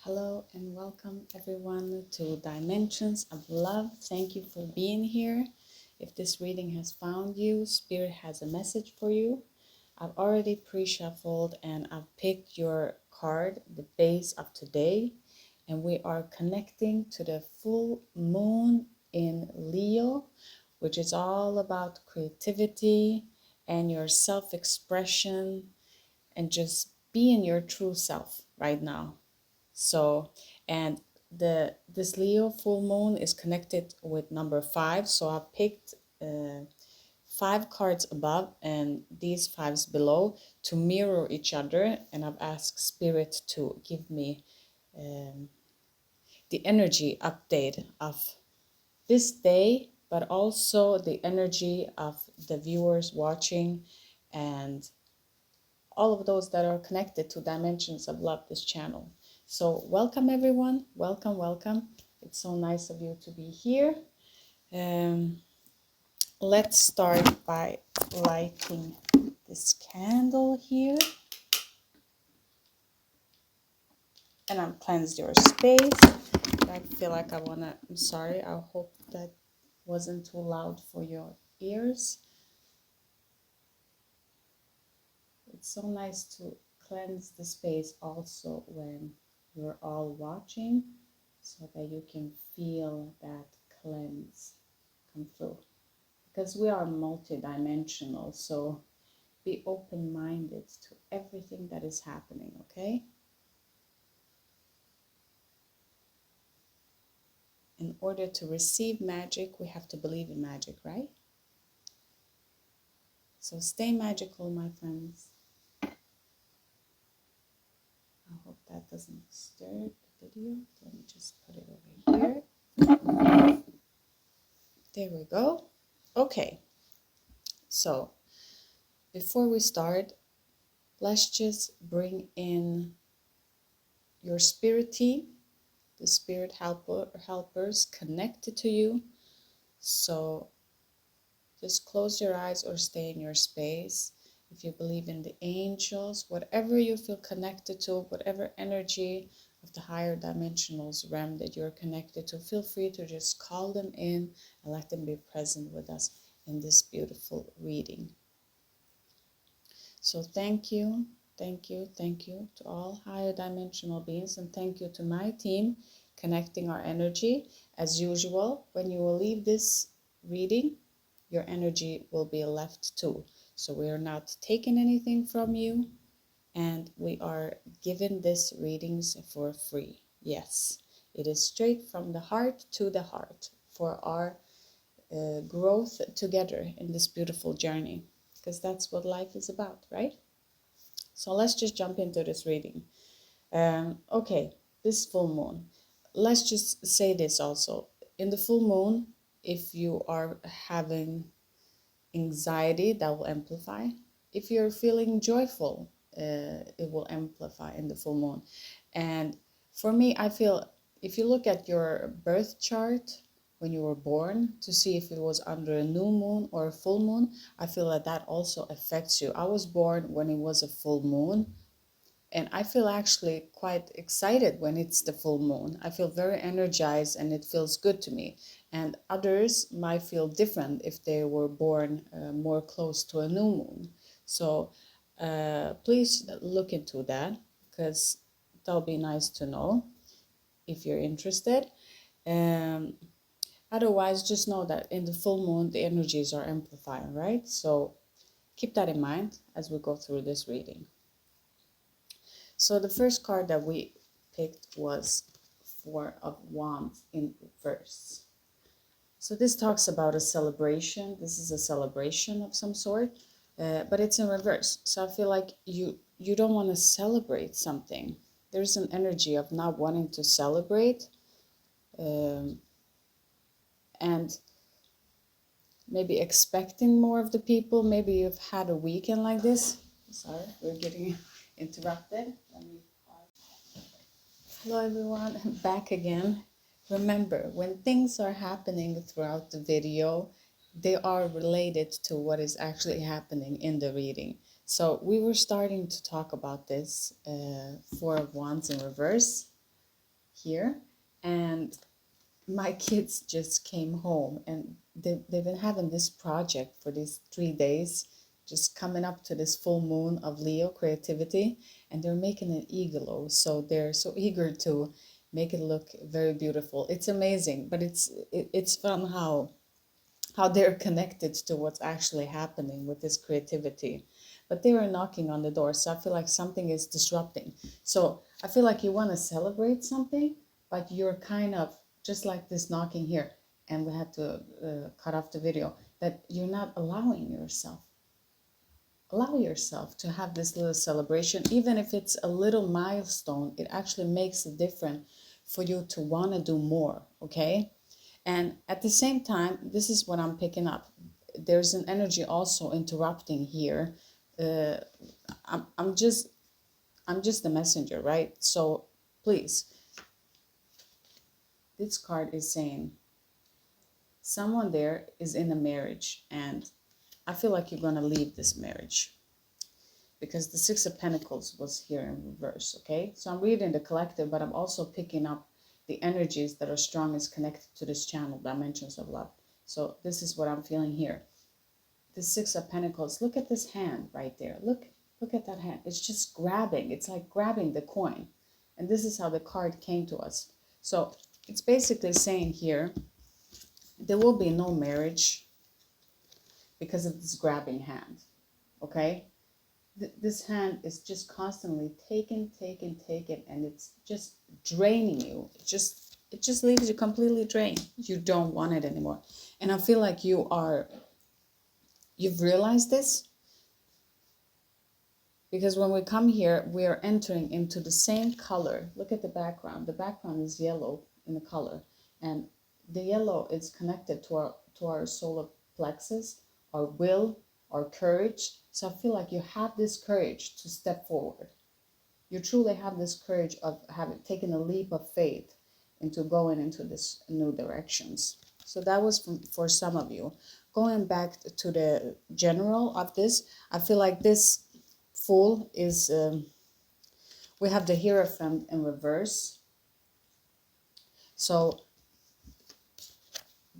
Hello and welcome everyone to Dimensions of Love. Thank you for being here. If this reading has found you, Spirit has a message for you. I've already pre-shuffled and I've picked your card, the base of today, and we are connecting to the full moon in Leo, which is all about creativity and your self-expression and just being your true self right now. So, and this Leo full moon is connected with number 5. So I picked 5 cards above and these 5s below to mirror each other. And I've asked Spirit to give me the energy update of this day, but also the energy of the viewers watching and all of those that are connected to Dimensions of Love, this channel. So welcome everyone, welcome. It's so nice of you to be here. Let's start by lighting this candle here. And I've cleansed your space. I feel like I'm sorry, I hope that wasn't too loud for your ears. It's so nice to cleanse the space also when you're all watching, so that you can feel that cleanse come through. Because we are multidimensional, so be open-minded to everything that is happening, okay? In order to receive magic, we have to believe in magic, right? So stay magical, my friends. I hope that doesn't disturb the video. Let me just put it over here. There we go. Okay. So before we start, let's just bring in your spirit team, the spirit helpers connected to you. So just close your eyes or stay in your space. If you believe in the angels, whatever you feel connected to, whatever energy of the higher dimensionals realm that you're connected to, feel free to just call them in and let them be present with us in this beautiful reading. So thank you to all higher dimensional beings, and thank you to my team connecting our energy. As usual, when you will leave this reading, your energy will be left too. So we are not taking anything from you, and we are giving this readings for free. Yes, it is straight from the heart to the heart for our growth together in this beautiful journey, because that's what life is about, right? So let's just jump into this reading. Okay, this full moon. Let's just say this also. In the full moon, if you are having anxiety, that will amplify. If you're feeling joyful, it will amplify in the full moon. And for me, I feel if you look at your birth chart when you were born to see if it was under a new moon or a full moon, I feel that that also affects you. I was born when it was a full moon, and I feel actually quite excited when it's the full moon. I feel very energized and it feels good to me. And others might feel different if they were born more close to a new moon. So please look into that, because that'll be nice to know if you're interested. Otherwise, just know that in the full moon, the energies are amplifying, right? So keep that in mind as we go through this reading. So the first card that we picked was 4 of Wands in reverse. So this talks about a celebration. This is a celebration of some sort, but it's in reverse. So I feel like you don't want to celebrate something. There's an energy of not wanting to celebrate, and maybe expecting more of the people. Maybe you've had a weekend like this. Sorry, we're getting interrupted. Hello everyone, back again. Remember, when things are happening throughout the video, they are related to what is actually happening in the reading. So we were starting to talk about this 4 of Wands in reverse. here, and my kids just came home, and they've been having this project for these 3 days, just coming up to this full moon of Leo creativity, and they're making an igloo. So they're so eager to make it look very beautiful. It's amazing, but it's fun how they're connected to what's actually happening with this creativity. But they were knocking on the door, so I feel like something is disrupting. So I feel like you want to celebrate something, but you're kind of just like this knocking here, and we had to cut off the video, that you're not allowing yourself. Allow yourself to have this little celebration, even if it's a little milestone. It actually makes a difference for you to want to do more, okay? And at the same time, this is what I'm picking up. There's an energy also interrupting here. I'm just the messenger, right? So please, this card is saying someone there is in a marriage, and I feel like you're going to leave this marriage, because the Six of Pentacles was here in reverse, okay? So I'm reading the collective, but I'm also picking up the energies that are strongest connected to this channel, dimensions of love. So this is what I'm feeling here. The Six of Pentacles, look at this hand right there. Look at that hand. It's just grabbing. It's like grabbing the coin. And this is how the card came to us. So it's basically saying here, there will be no marriage because of this grabbing hand, okay? This hand is just constantly taken, and it's just draining you. It just leaves you completely drained. You don't want it anymore. And I feel like you've realized this, because when we come here, we are entering into the same color. Look at the background. The background is yellow in the color, and the yellow is connected to our solar plexus, our will, our courage. So I feel like you have this courage to step forward. You truly have this courage of having taken a leap of faith into going into this new directions. So that was for some of you. Going back to the general of this, I feel like this Fool is, we have the Hierophant in reverse. So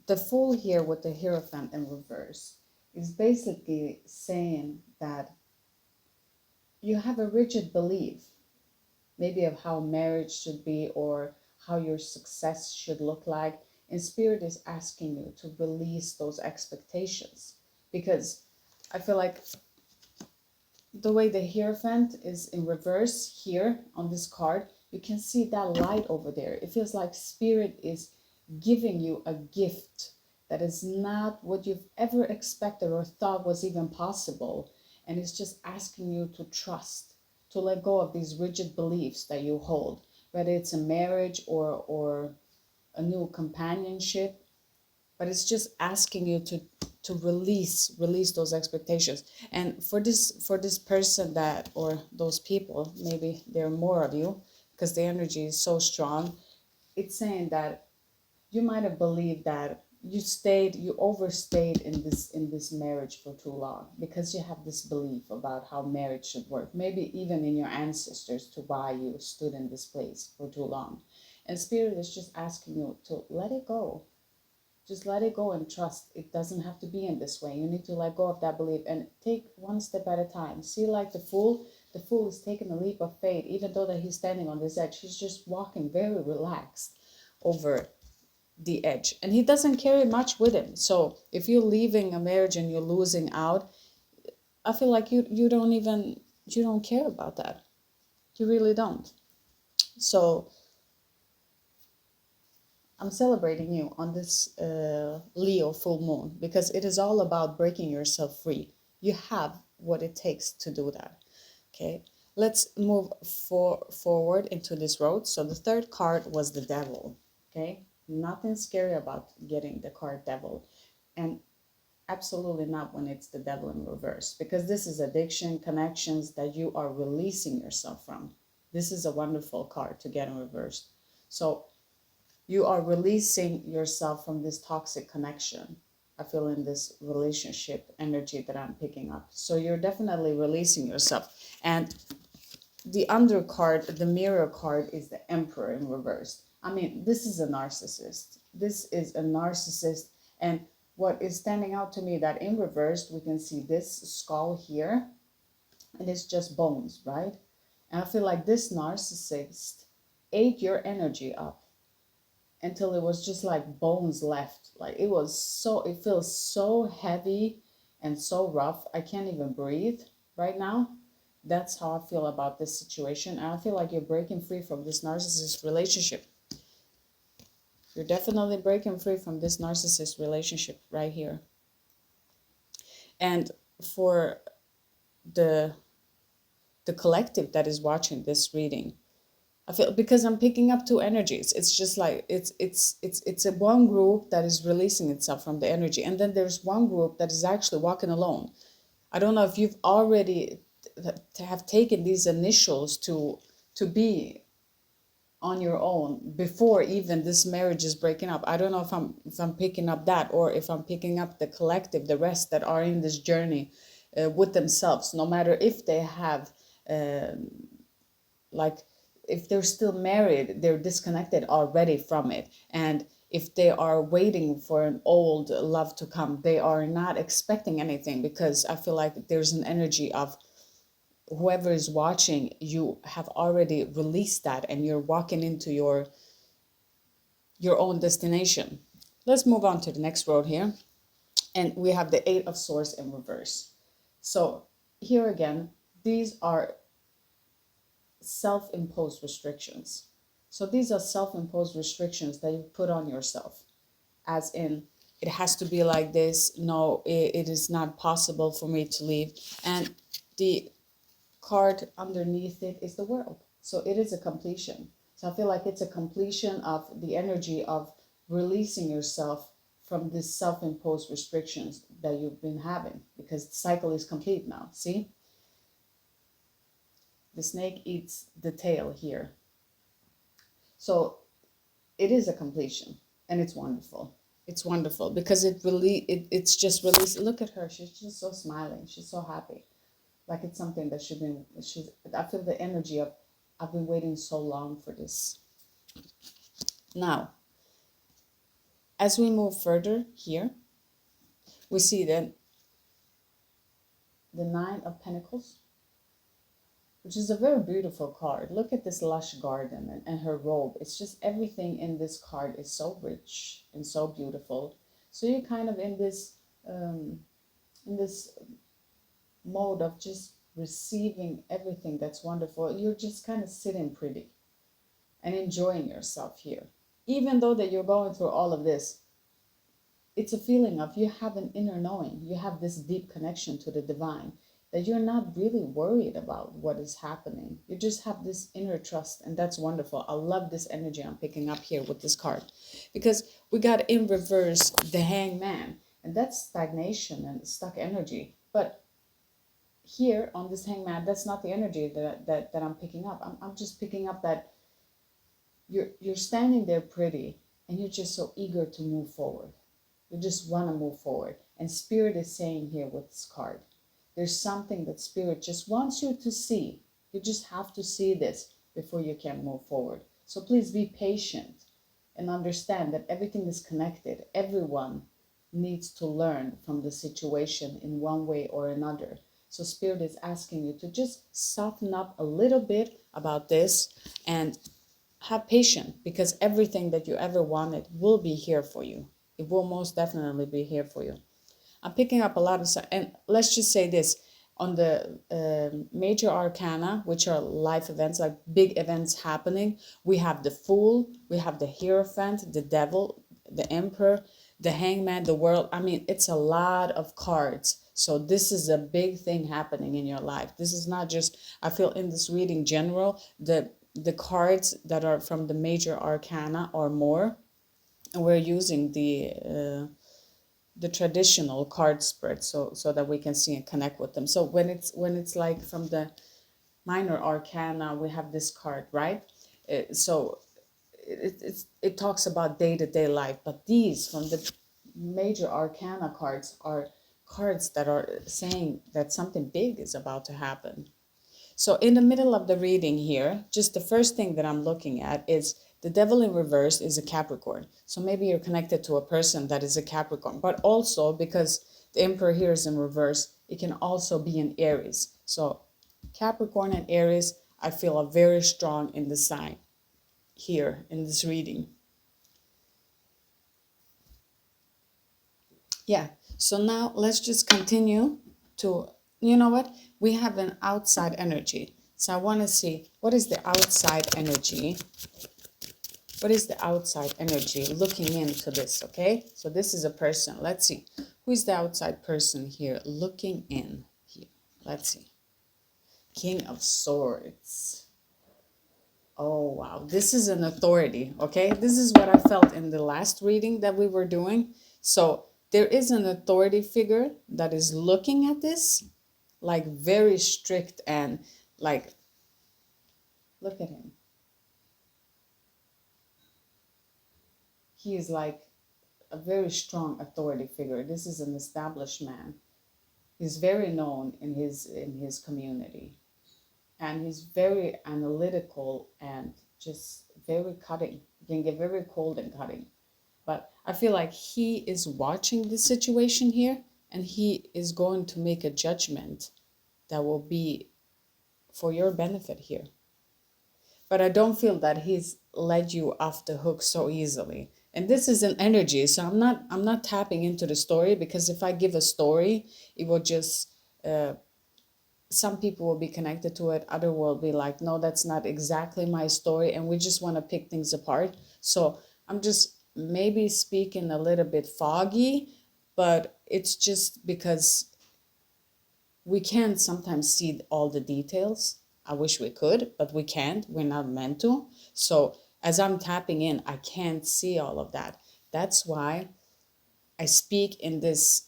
the Fool here with the Hierophant in reverse is basically saying that you have a rigid belief, maybe of how marriage should be or how your success should look like. And Spirit is asking you to release those expectations, because I feel like the way the Hierophant is in reverse here on this card, you can see that light over there. It feels like Spirit is giving you a gift that is not what you've ever expected or thought was even possible. And it's just asking you to trust, to let go of these rigid beliefs that you hold, whether it's a marriage or a new companionship. But it's just asking you to release those expectations. And for this person that, or those people, maybe there are more of you, because the energy is so strong, it's saying that you might have believed that you overstayed in this marriage for too long, because you have this belief about how marriage should work, maybe even in your ancestors, to why you stood in this place for too long. And Spirit is just asking you to let it go. Just let it go and trust. It doesn't have to be in this way. You need to let go of that belief and take one step at a time. See, like the Fool is taking a leap of faith, even though that he's standing on this edge. He's just walking very relaxed over the edge, and he doesn't carry much with him. So if you're leaving a marriage and you're losing out, I feel like you don't care about that. You really don't. So I'm celebrating you on this Leo full moon, because it is all about breaking yourself free. You have what it takes to do that. Okay, let's move forward into this road. So the third card was the Devil. Okay, nothing scary about getting the card Devil, and absolutely not when it's the Devil in reverse, because this is addiction, connections that you are releasing yourself from. This is a wonderful card to get in reverse. So you are releasing yourself from this toxic connection. I feel in this relationship energy that I'm picking up. So you're definitely releasing yourself. And the undercard, the mirror card, is the Emperor in reverse. I mean, this is a narcissist. This is a narcissist. And what is standing out to me that in reverse, we can see this skull here, and it's just bones, right? And I feel like this narcissist ate your energy up until it was just like bones left. Like it feels so heavy and so rough. I can't even breathe right now. That's how I feel about this situation. And I feel like you're breaking free from this narcissist relationship. You're definitely breaking free from this narcissist relationship right here. And for the collective that is watching this reading, I feel, because I'm picking up two energies. It's just like it's a one group that is releasing itself from the energy, and then there's one group that is actually walking alone. I don't know if you've already to have taken these initials to be on your own before even this marriage is breaking up. I don't know if I'm picking up that, or if I'm picking up the collective, the rest that are in this journey with themselves, no matter if they have like if they're still married, they're disconnected already from it. And if they are waiting for an old love to come, they are not expecting anything, because I feel like there's an energy of whoever is watching, you have already released that and you're walking into your own destination. Let's move on to the next road here. And we have the Eight of Swords in reverse. So here again, these are self-imposed restrictions. So these are self-imposed restrictions that you put on yourself, as in, it has to be like this. No, it is not possible for me to leave. And the card underneath it is the World. So it is a completion. So I feel like it's a completion of the energy of releasing yourself from this self-imposed restrictions that you've been having, because the cycle is complete now. See? The snake eats the tail here. So it is a completion, and it's wonderful. It's wonderful because it's just released. Look at her. She's just so smiling. She's so happy. Like it's something that I feel the energy of, I've been waiting so long for this. Now, as we move further here, we see that the Nine of Pentacles, which is a very beautiful card. Look at this lush garden and her robe. It's just everything in this card is so rich and so beautiful. So you're kind of in this mode of just receiving everything that's wonderful. You're just kind of sitting pretty and enjoying yourself here. Even though that you're going through all of this, it's a feeling of you have an inner knowing. You have this deep connection to the divine, that you're not really worried about what is happening. You just have this inner trust, and that's wonderful. I love this energy I'm picking up here with this card, because we got in reverse the Hangman, and that's stagnation and stuck energy. But here on this Hangman, that's not the energy that I'm picking up. I'm just picking up that you're standing there pretty, and you're just so eager to move forward. You just want to move forward. And Spirit is saying here with this card, there's something that Spirit just wants you to see. You just have to see this before you can move forward. So please be patient and understand that everything is connected. Everyone needs to learn from the situation in one way or another. So Spirit is asking you to just soften up a little bit about this and have patience, because everything that you ever wanted will be here for you. It will most definitely be here for you. I'm picking up a lot of, and let's just say this, on the major arcana, which are life events, like big events happening, we have the Fool, we have the Hierophant, the Devil, the Emperor, the Hangman, the World. I mean, it's a lot of cards. So this is a big thing happening in your life. This is not just, I feel in this reading general, the cards that are from the major arcana or more, and we're using the traditional card spread so that we can see and connect with them. So when it's like from the minor arcana, we have this card, right? So it talks about day-to-day life, but these from the major arcana cards are cards that are saying that something big is about to happen. So in the middle of the reading here, just the first thing that I'm looking at is The devil in reverse is a Capricorn. So maybe you're connected to a person that is a Capricorn, but also because the Emperor here is in reverse, it can also be in Aries. So Capricorn and Aries, I feel are very strong in the sign here in this reading. Yeah, so now let's just continue to, you know what? We have an outside energy. So I want to see, what is the outside energy? What is the outside energy looking into this, okay? So this is a person. Let's see. Who is the outside person here looking in here? Let's see. King of Swords. Oh, wow. This is an authority, okay? This is what I felt in the last reading that we were doing. So there is an authority figure that is looking at this, like very strict and like, look at him. He is like a very strong authority figure. This is an established man. He's very known in his community. And he's very analytical and just very cutting. He can get very cold and cutting. But I feel like he is watching the situation here and he is going to make a judgment that will be for your benefit here. But I don't feel that he's let you off the hook so easily. And this is an energy, so I'm not tapping into the story, because if I give a story, it will just some people will be connected to it, other will be like, no, that's not exactly my story, and we just want to pick things apart. So I'm just maybe speaking a little bit foggy, but it's just because we can't sometimes see all the details. I wish we could, but we can't. We're not meant to. So as I'm tapping in, I can't see all of that. That's why I speak in this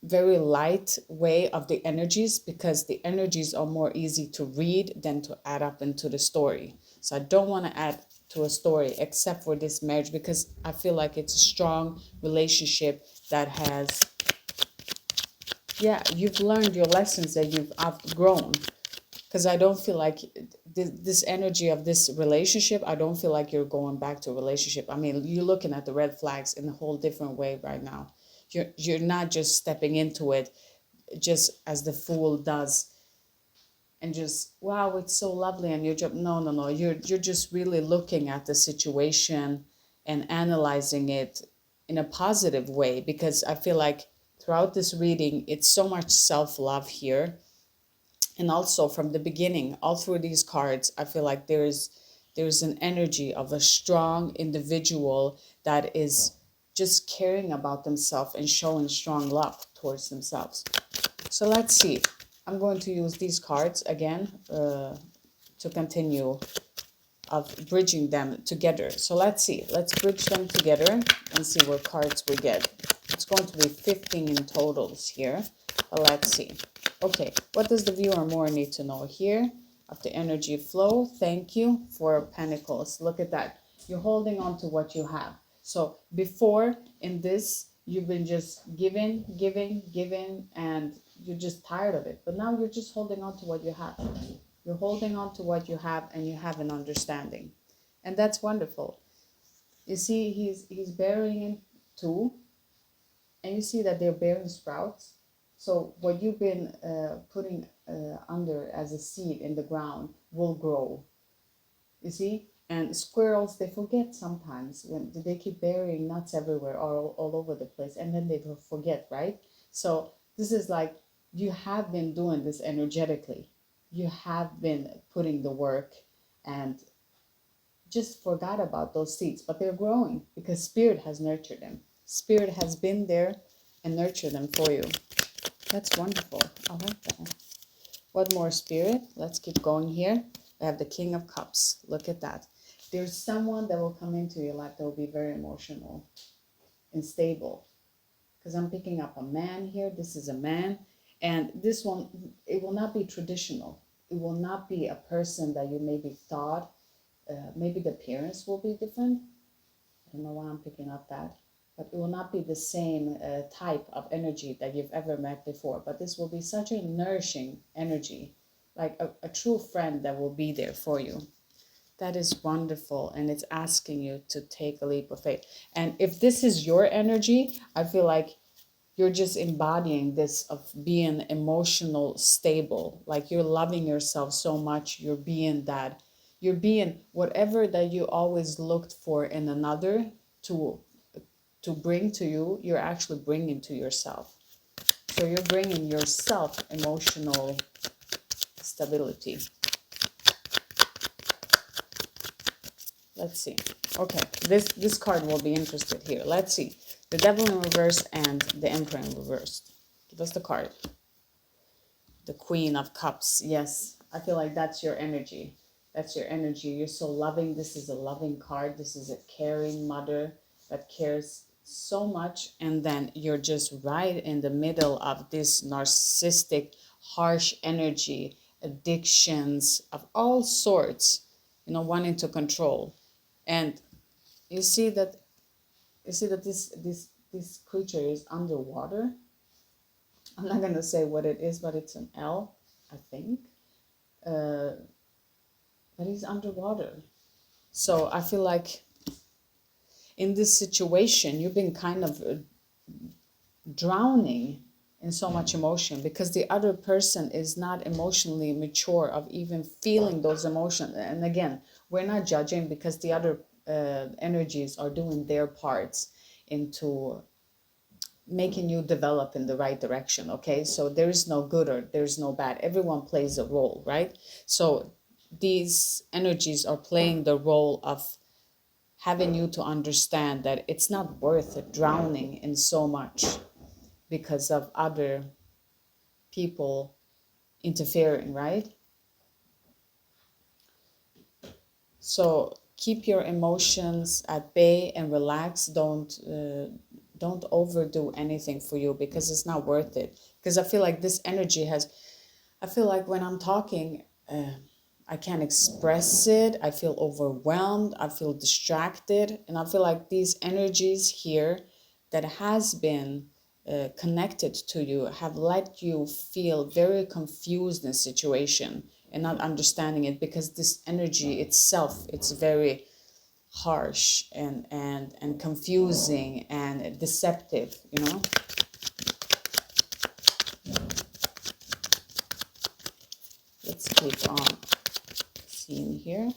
very light way of the energies, because the energies are more easy to read than to add up into the story. So I don't want to add to a story except for this marriage, because I feel like it's a strong relationship that has, yeah, you've learned your lessons that you've outgrown. Because I don't feel like this energy of this relationship, I don't feel like you're going back to a relationship. I mean, you're looking at the red flags in a whole different way right now. You're not just stepping into it just as the fool does and just, wow, it's so lovely, and you're just, no, you're just really looking at the situation and analyzing it in a positive way, because I feel like throughout this reading it's so much self-love here. And also from the beginning, all through these cards, I feel like there's an energy of a strong individual that is just caring about themselves and showing strong love towards themselves. So let's see. I'm going to use these cards again to continue of bridging them together. So let's see. Let's bridge them together and see what cards we get. It's going to be 15 in totals here. But let's see. Okay, what does the viewer more need to know here? Of the energy flow. Thank you for Pentacles. Look at that. You're holding on to what you have. So before in this, you've been just giving, and you're just tired of it. But now you're just holding on to what you have. You're holding on to what you have, and you have an understanding. And that's wonderful. You see, he's bearing in two, and you see that they're bearing sprouts. So what you've been putting under as a seed in the ground will grow. You see? And squirrels, they forget sometimes when they keep burying nuts everywhere, all over the place, and then they will forget, right? So this is like, you have been doing this energetically. You have been putting the work and just forgot about those seeds, but they're growing because Spirit has nurtured them. Spirit has been there and nurtured them for you. That's wonderful. I like that. What more, Spirit? Let's keep going here. We have the King of Cups. Look at that. There's someone that will come into your life that will be very emotional and stable. Because I'm picking up a man here. This is a man. And this one, it will not be traditional. It will not be a person that you maybe thought. Maybe the appearance will be different. I don't know why I'm picking up that. But it will not be the same type of energy that you've ever met before. But this will be such a nourishing energy, like a true friend that will be there for you. That is wonderful. And it's asking you to take a leap of faith. And if this is your energy, I feel like you're just embodying this of being emotional stable. Like you're loving yourself so much. You're being that. You're being whatever that you always looked for in another to bring to you, you're actually bringing to yourself. So you're bringing yourself emotional stability. Let's see. Okay, this card will be interested here. Let's see. The Devil in reverse and the Emperor in reverse. Give us the card. The Queen of Cups. Yes, I feel like that's your energy. That's your energy. You're so loving. This is a loving card. This is a caring mother that cares so much. And then you're just right in the middle of this narcissistic, harsh energy, addictions of all sorts, wanting to control. And you see that this creature is underwater. I'm not going to say what it is, but it's an L, I think. But he's underwater. So I feel like in this situation, you've been kind of drowning in so much emotion because the other person is not emotionally mature of even feeling those emotions. And again, we're not judging because the other energies are doing their parts into making you develop in the right direction. Okay, so there is no good or there's no bad. Everyone plays a role, right? So these energies are playing the role of having you to understand that it's not worth drowning in so much because of other people interfering, right? So keep your emotions at bay and relax. Don't overdo anything for you because it's not worth it. Because I feel like this energy has, I feel like when I'm talking, I can't express it. I feel overwhelmed. I feel distracted. And I feel like these energies here that has been connected to you have let you feel very confused in situation and not understanding it because this energy itself, it's very harsh and confusing and deceptive, Let's keep on seeing here.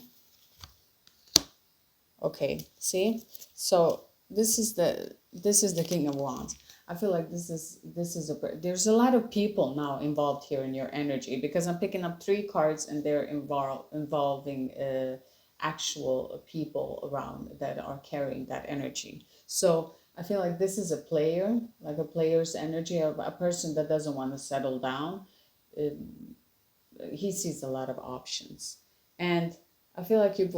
Okay, see? So this is the King of Wands. I feel like there's a lot of people now involved here in your energy because I'm picking up 3 cards and they're involving actual people around that are carrying that energy. So I feel like this is a player, like a player's energy of a person that doesn't want to settle down. He sees a lot of options, and I feel like you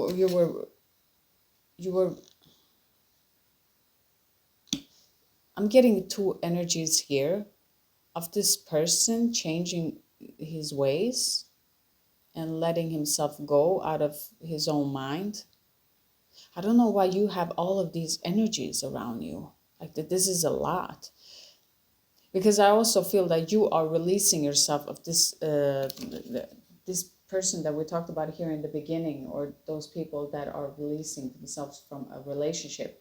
were I'm getting 2 energies here of this person changing his ways and letting himself go out of his own mind. I don't know why you have all of these energies around you. Like that this is a lot. Because I also feel that you are releasing yourself of this person that we talked about here in the beginning, or those people that are releasing themselves from a relationship.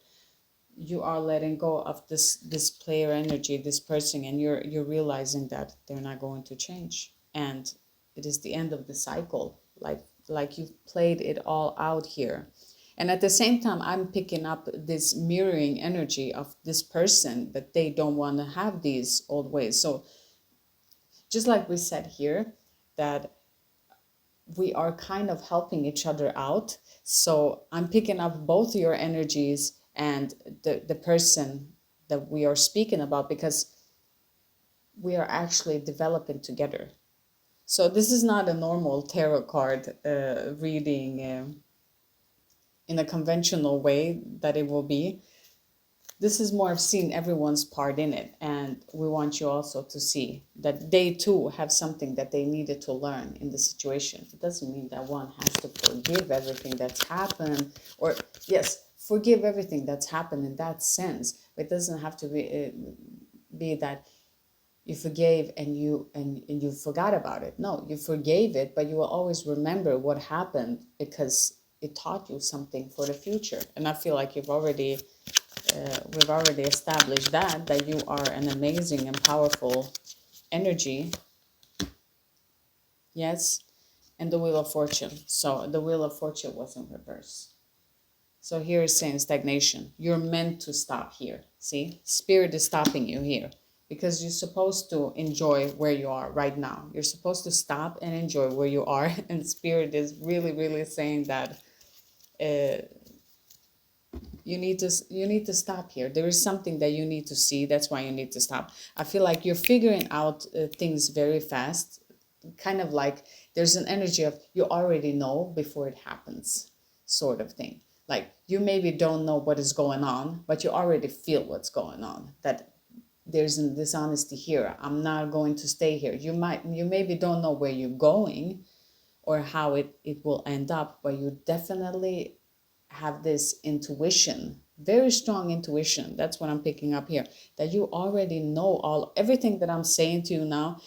You are letting go of this player energy, this person, and you're realizing that they're not going to change, and it is the end of the cycle, like you've played it all out here. And at the same time, I'm picking up this mirroring energy of this person that they don't want to have these old ways. So just like we said here, that we are kind of helping each other out. So I'm picking up both your energies and the person that we are speaking about, because we are actually developing together. So this is not a normal tarot card reading in a conventional way that it will be. This is more of seeing everyone's part in it, and we want you also to see that they too have something that they needed to learn in the situation. It doesn't mean that one has to forgive everything that's happened, or yes, forgive everything that's happened in that sense, but it doesn't have to be that you forgave and you forgot about it. No, you forgave it, but you will always remember what happened because it taught you something for the future. And I feel like we've already established that you are an amazing and powerful energy. Yes. And the Wheel of Fortune. So the Wheel of Fortune was in reverse. So here is saying stagnation. You're meant to stop here. See, Spirit is stopping you here because you're supposed to enjoy where you are right now. You're supposed to stop and enjoy where you are. And Spirit is really, really saying that you need to stop here. There is something that you need to see. That's why you need to stop. I feel like you're figuring out things very fast. Kind of like there's an energy of you already know before it happens, sort of thing. Like you maybe don't know what is going on, but you already feel what's going on. That there's a dishonesty here. I'm not going to stay here. You maybe don't know where you're going or how it will end up, but you definitely have this intuition, very strong intuition. That's what I'm picking up here, that you already know everything that I'm saying to you now.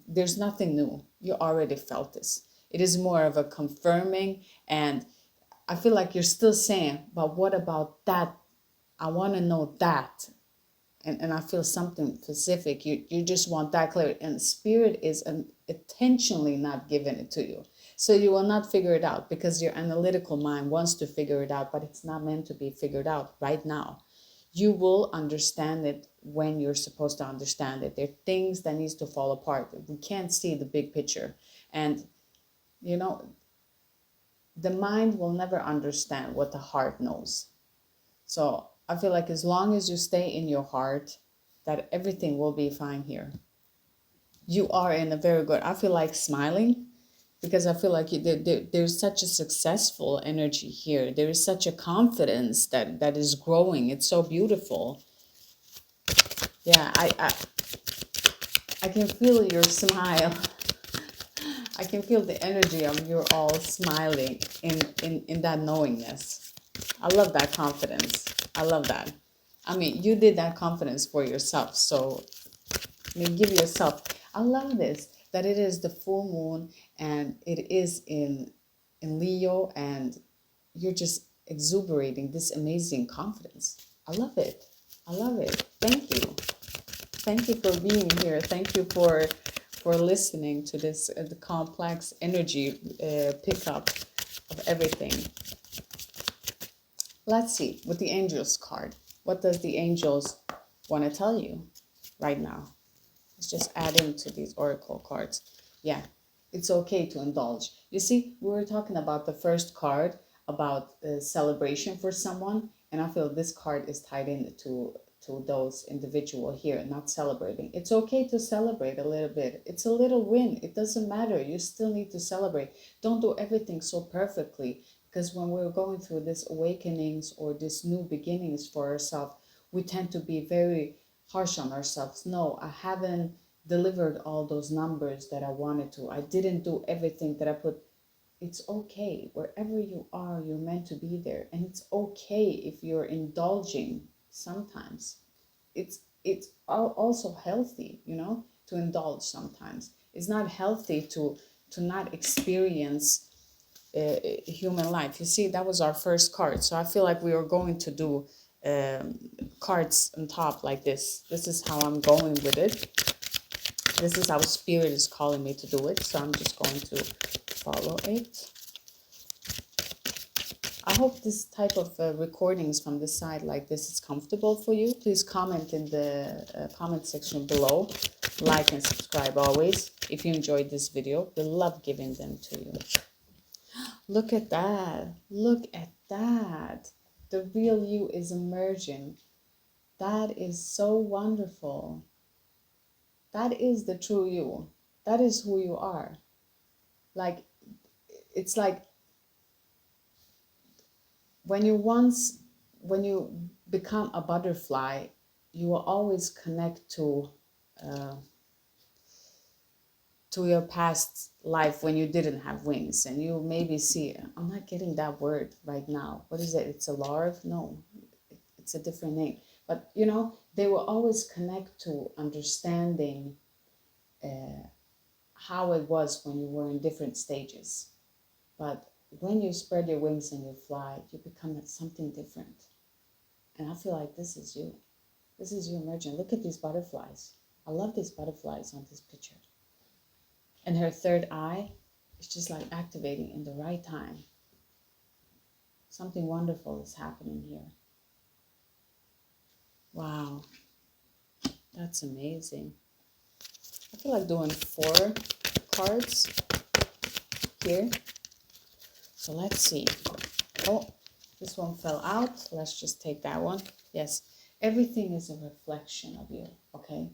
There's nothing new. You already felt this. It is more of a confirming, and I feel like you're still saying, but what about that? I want to know that. And I feel something specific. You just want that clarity. And Spirit is intentionally not giving it to you. So you will not figure it out because your analytical mind wants to figure it out, but it's not meant to be figured out right now. You will understand it when you're supposed to understand it. There are things that needs to fall apart. We can't see the big picture. And, you know, the mind will never understand what the heart knows. So I feel like as long as you stay in your heart, that everything will be fine here. You are in a very good, I feel like smiling because I feel like there's such a successful energy here. There is such a confidence that is growing. It's so beautiful. Yeah, I can feel your smile. I can feel the energy of you're all smiling in that knowingness. I love that confidence. I love that. I mean, you did that confidence for yourself. So, I mean, give yourself. I love this, that it is the full moon and it is in Leo, and you're just exuberating this amazing confidence. I love it. I love it. Thank you. Thank you for being here. Thank you for listening to this the complex energy pickup of everything. Let's see with the angels card. What does the angels want to tell you right now? Let's just add into these oracle cards. Yeah, it's okay to indulge. You see, we were talking about the first card about celebration for someone, and I feel this card is tied into those individual here not celebrating. It's okay to celebrate a little bit. It's a little win. It doesn't matter. You still need to celebrate. Don't do everything so perfectly, because when we're going through this awakenings or this new beginnings for ourselves, we tend to be very harsh on ourselves. No, I haven't delivered all those numbers that I wanted to. I didn't do everything that I put. It's okay. Wherever you are, you're meant to be there. And it's okay if you're indulging sometimes. It's also healthy, to indulge sometimes. It's not healthy to not experience human life. You see, that was our first card. So I feel like we are going to do cards on top like this. This is how I'm going with it. This is how Spirit is calling me to do it. So I'm just going to follow it. I hope this type of recordings from this side like this is comfortable for you. Please comment in the comment section below. Like and subscribe always if you enjoyed this video. We love giving them to you. Look at that. Look at that. The real you is emerging. That is so wonderful. That is the true you. That is who you are. Like, it's like when you become a butterfly, you will always connect to your past life when you didn't have wings, and you maybe see, I'm not getting that word right now. What is it? It's a larva? No, it's a different name. But they will always connect to understanding how it was when you were in different stages. But when you spread your wings and you fly, you become something different. And I feel like this is you. This is you emerging. Look at these butterflies. I love these butterflies on this picture. And her third eye is just like activating in the right time. Something wonderful is happening here. Wow. That's amazing. I feel like doing 4 cards here. So let's see. Oh, this one fell out. Let's just take that one. Yes, everything is a reflection of you, okay?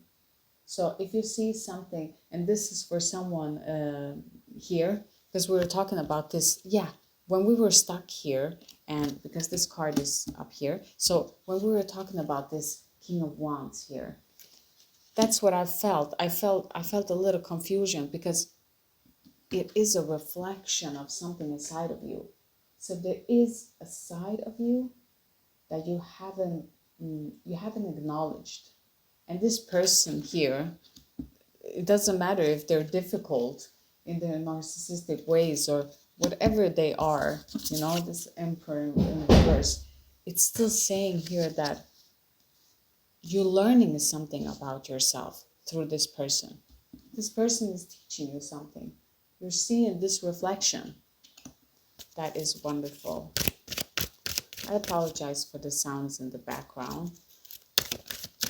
So if you see something, and this is for someone here, because we were talking about this, yeah, when we were stuck here, and because this card is up here, so when we were talking about this King of Wands here, that's what I felt. I felt a little confusion because it is a reflection of something inside of you. So there is a side of you that you haven't acknowledged. And this person here, it doesn't matter if they're difficult in their narcissistic ways or whatever they are, you know, this emperor in reverse, it's still saying here that you're learning something about yourself through this person. This person is teaching you something. You're seeing this reflection. That is wonderful. I apologize for the sounds in the background.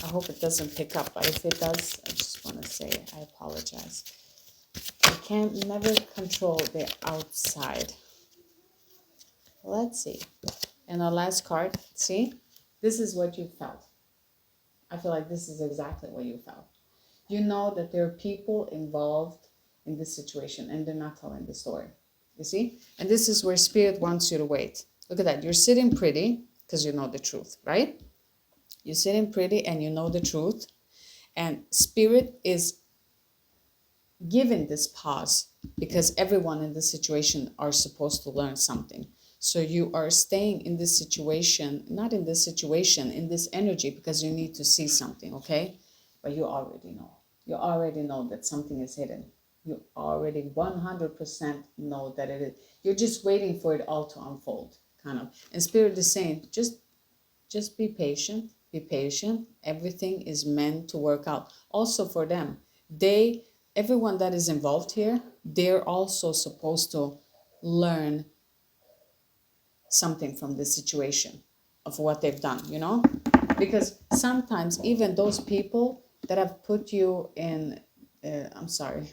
I hope it doesn't pick up, but if it does, I just want to say I apologize. I can't never control the outside. Let's see. And our last card, see? This is what you felt. I feel like this is exactly what you felt. You know that there are people involved in this situation and they're not telling the story. You see? And this is where Spirit wants you to wait. Look at that. You're sitting pretty because you know the truth, right? You're sitting pretty and you know the truth. And Spirit is giving this pause because everyone in this situation are supposed to learn something. So you are staying in this situation, not in this situation, in this energy because you need to see something, okay? But you already know. You already know that something is hidden. You already 100% know that it is. You're just waiting for it all to unfold, kind of. And Spirit is saying, just be patient. Be patient. Everything is meant to work out. Also for them, everyone that is involved here, they're also supposed to learn something from this situation of what they've done, you know? Because sometimes even those people that have put you in, I'm sorry,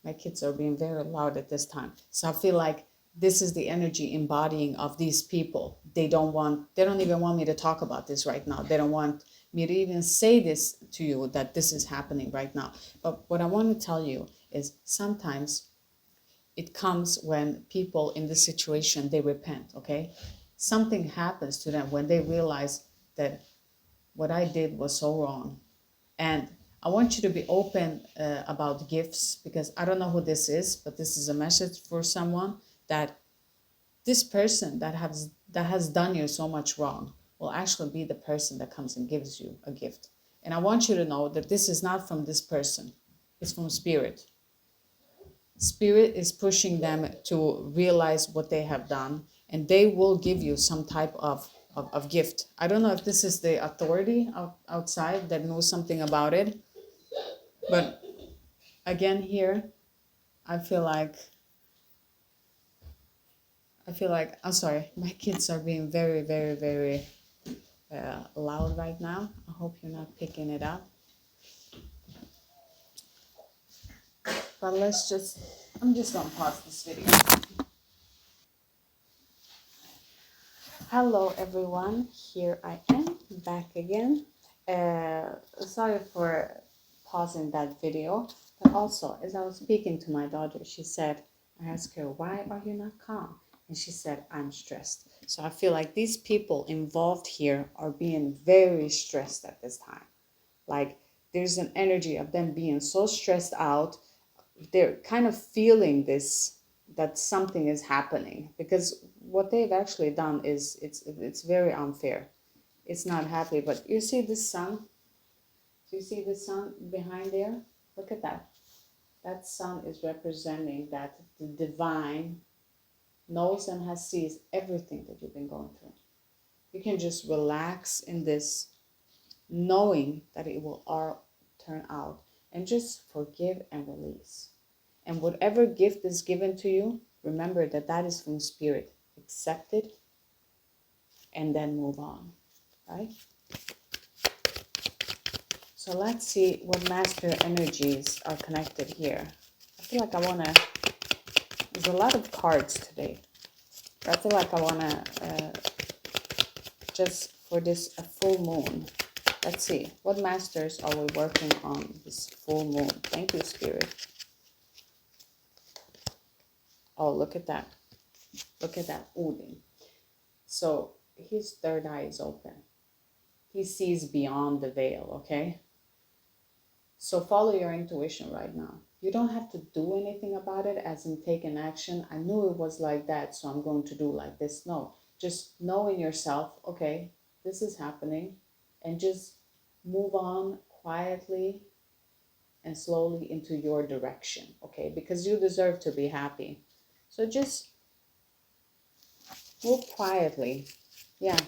my kids are being very loud at this time. So I feel like this is the energy embodying of these people. They don't even want me to talk about this right now. They don't want me to even say this to you, that this is happening right now. But what I want to tell you is sometimes it comes when people in this situation, they repent, okay? Something happens to them when they realize that what I did was so wrong. And I want you to be open about gifts, because I don't know who this is, but this is a message for someone, that this person that has done you so much wrong will actually be the person that comes and gives you a gift. And I want you to know that this is not from this person. It's from Spirit. Spirit is pushing them to realize what they have done, and they will give you some type of gift. I don't know if this is the authority outside that knows something about it, but again here, I feel like, I'm sorry, my kids are being very, very, very loud right now. I hope you're not picking it up. But I'm just gonna pause this video. Hello everyone, here I am back again. Sorry for pausing that video, but also as I was speaking to my daughter, she said, I asked her, why are you not calm? And she said, I'm stressed. So I feel like these people involved here are being very stressed at this time. Like there's an energy of them being so stressed out. They're kind of feeling this, that something is happening, because what they've actually done is it's very unfair. It's not happy. But you see the sun? Do you see the sun behind there? Look at that. That sun is representing that the divine, knows and has sees everything that you've been going through. You can just relax in this, knowing that it will all turn out, and just forgive and release. And whatever gift is given to you, remember that that is from spirit. Accept it and then move on, right? So let's see what master energies are connected here. I feel like I want to, there's a lot of cards today. But I feel like I want to, just for this, a full moon. Let's see, what masters are we working on this full moon? Thank you, Spirit. Oh, look at that. Look at that, Odin. So his third eye is open. He sees beyond the veil, okay? So follow your intuition right now. You don't have to do anything about it, as in take an action. I knew it was like that, so I'm going to do like this. No, just know in yourself, okay, this is happening, and just move on quietly and slowly into your direction, okay? Because you deserve to be happy. So just move quietly, yeah,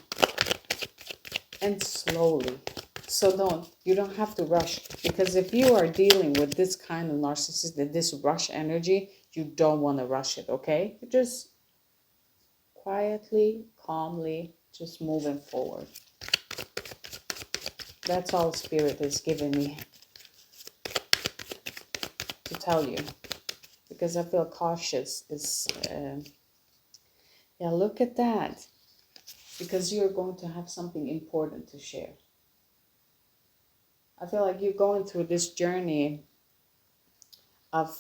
and slowly. So you don't have to rush, because if you are dealing with this kind of narcissist, this rush energy, you don't want to rush it, okay? You just quietly, calmly, just moving forward. That's all Spirit is giving me to tell you, because I feel cautious is, yeah, look at that, because you're going to have something important to share. I feel like you're going through this journey of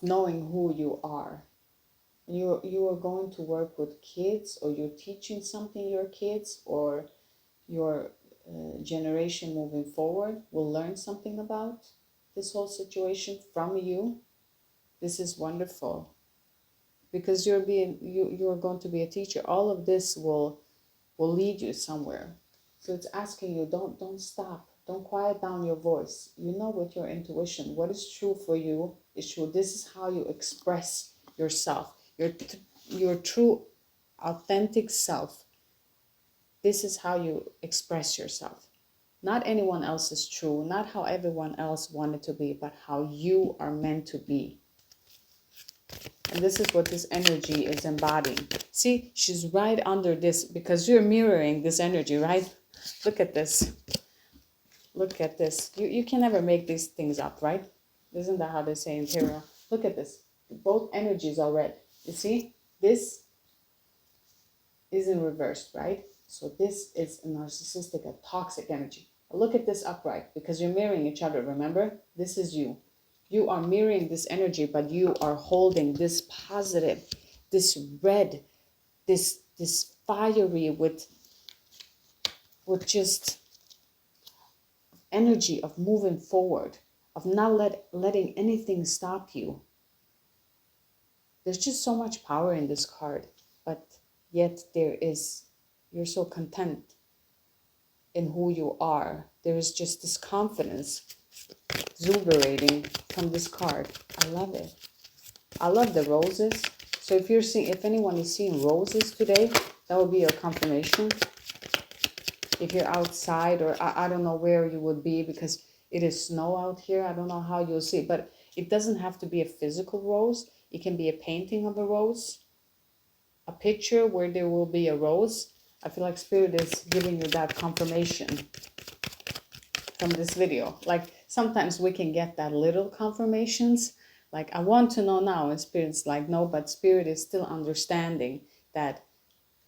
knowing who you are. You are going to work with kids, or you're teaching something your kids, or your generation moving forward will learn something about this whole situation from you. This is wonderful, because you're going to be a teacher. All of this will lead you somewhere. So it's asking you, don't stop. Don't quiet down your voice. You know, with your intuition, what is true for you is true. This is how you express yourself, your true, authentic self. This is how you express yourself. Not anyone else is true, not how everyone else wanted to be, but how you are meant to be. And this is what this energy is embodying. See, she's right under this, because you're mirroring this energy, right? Look at this. Look at this. You can never make these things up, right? Isn't that how they say in tarot? Look at this. Both energies are red. You see? This is in reverse, right? So this is a narcissistic, a toxic energy. Look at this upright, because you're mirroring each other, remember? This is you. You are mirroring this energy, but you are holding this positive, this red, this fiery with just energy of moving forward, of not letting anything stop you. There's just so much power in this card, but yet you're so content in who you are. There is just this confidence exuberating from this card. I love it. I love the roses. So if anyone is seeing roses today, that will be your confirmation. If you're outside, or I don't know where you would be, because it is snow out here. I don't know how you'll see it, but it doesn't have to be a physical rose. It can be a painting of a rose, a picture where there will be a rose. I feel like Spirit is giving you that confirmation from this video. Like sometimes we can get that little confirmations, like I want to know now, and Spirit's like, no, but Spirit is still understanding that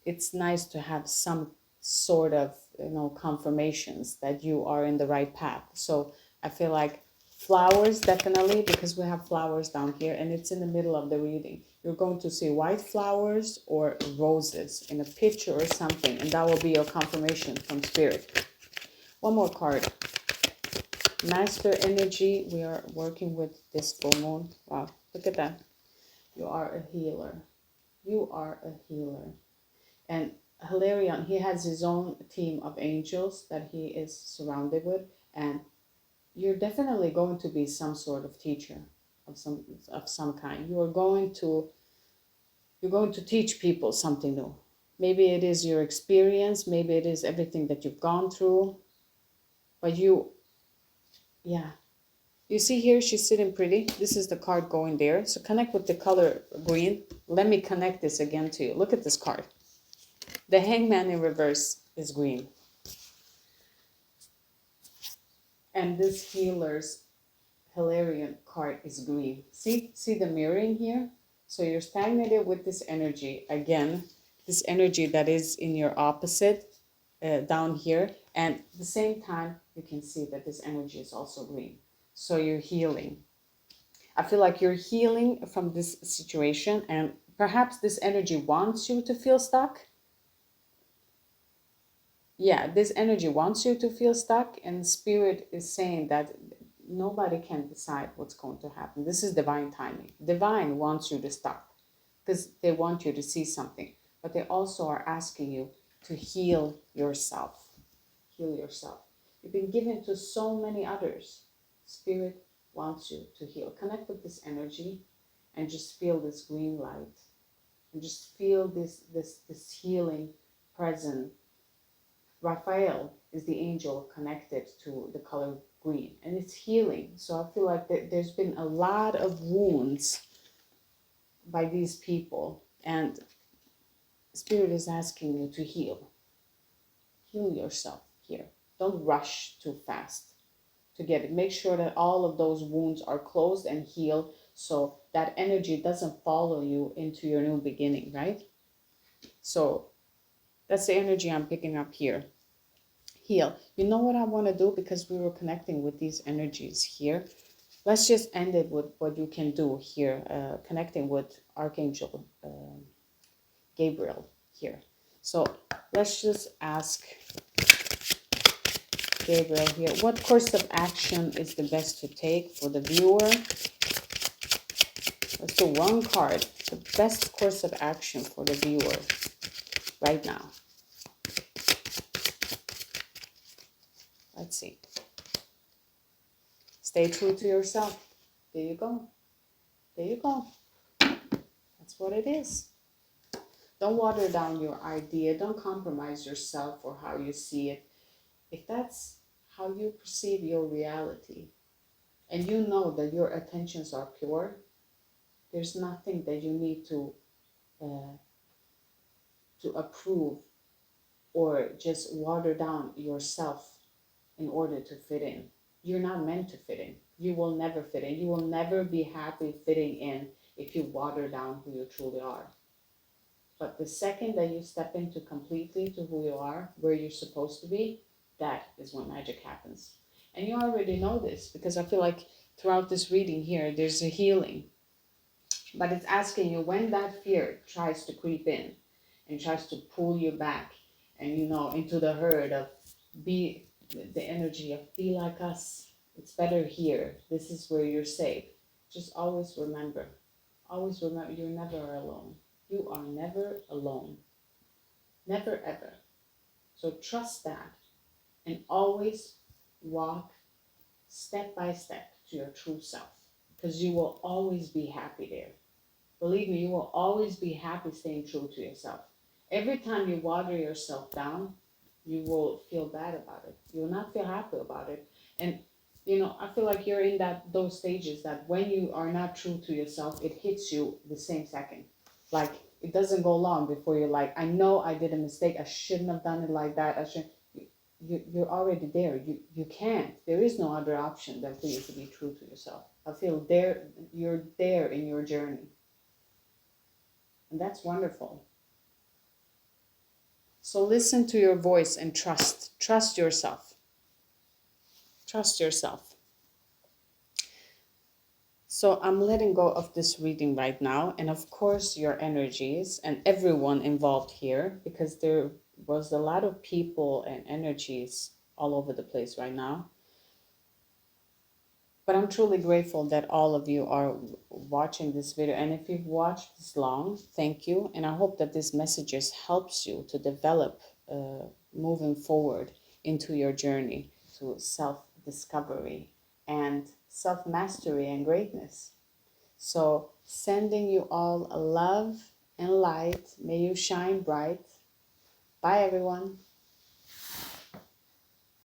it's nice to have some sort of, confirmations that you are in the right path. So I feel like flowers, definitely, because we have flowers down here, and it's in the middle of the reading. You're going to see white flowers or roses in a picture or something, and that will be your confirmation from Spirit. One more card. Master energy. We are working with this full moon. Wow, look at that. You are a healer. You are a healer. And Hilarion, he has his own team of angels that he is surrounded with, and you're definitely going to be some sort of teacher of some kind. You are going to You're going to teach people something new. Maybe it is your experience, maybe it is everything that you've gone through. But yeah. You see here, she's sitting pretty. This is the card going there. So connect with the color green. Let me connect this again to you. Look at this card. The Hangman in reverse is green. And this Healer's Hilarion card is green. See the mirroring here? So you're stagnated with this energy. Again, this energy that is in your opposite down here. And at the same time, you can see that this energy is also green. So you're healing. I feel like you're healing from this situation, and perhaps this energy wants you to feel stuck. Yeah, this energy wants you to feel stuck, and Spirit is saying that nobody can decide what's going to happen. This is divine timing. Divine wants you to stop because they want you to see something, but they also are asking you to heal yourself. Heal yourself. You've been given to so many others. Spirit wants you to heal. Connect with this energy and just feel this green light and just feel this healing present. Raphael is the angel connected to the color green, and it's healing. So I feel like there's been a lot of wounds by these people, and Spirit is asking you to heal. Heal yourself here. Don't rush too fast to get it. Make sure that all of those wounds are closed and healed, so that energy doesn't follow you into your new beginning, right? So that's the energy I'm picking up here. Heal. You know what I want to do, because we were connecting with these energies here. Let's just end it with what you can do here, connecting with Archangel Gabriel here. So let's just ask Gabriel here, what course of action is the best to take for the viewer? Let's do one card. The best course of action for the viewer right now. Let's see. Stay true to yourself. There you go. There you go. That's what it is. Don't water down your idea. Don't compromise yourself or how you see it. If that's how you perceive your reality, and you know that your intentions are pure, there's nothing that you need to approve or just water down yourself in order to fit in. You're not meant to fit in. You will never fit in. You will never be happy fitting in if you water down who you truly are. But the second that you step into completely to who you are, where you're supposed to be, that is when magic happens. And you already know this, because I feel like throughout this reading here, there's a healing. But it's asking you, when that fear tries to creep in and tries to pull you back and, into the herd of the energy of be like us. It's better here. This is where you're safe. Just always remember you're never alone. You are never alone. Never ever. So trust that and always walk step by step to your true self, because you will always be happy there. Believe me, you will always be happy staying true to yourself. Every time you water yourself down, you will feel bad about it. You will not feel happy about it. And, I feel like you're in those stages that when you are not true to yourself, it hits you the same second. Like, it doesn't go long before you're like, I know I did a mistake. I shouldn't have done it like that. You're already there. You can't. There is no other option than for you to be true to yourself. I feel you're there in your journey. And that's wonderful. So listen to your voice and trust yourself. Trust yourself. So I'm letting go of this reading right now. And of course, your energies and everyone involved here, because there was a lot of people and energies all over the place right now. But I'm truly grateful that all of you are watching this video. And if you've watched this long, thank you. And I hope that this messages helps you to develop moving forward into your journey to self-discovery and self-mastery and greatness. So sending you all love and light. May you shine bright. Bye, everyone.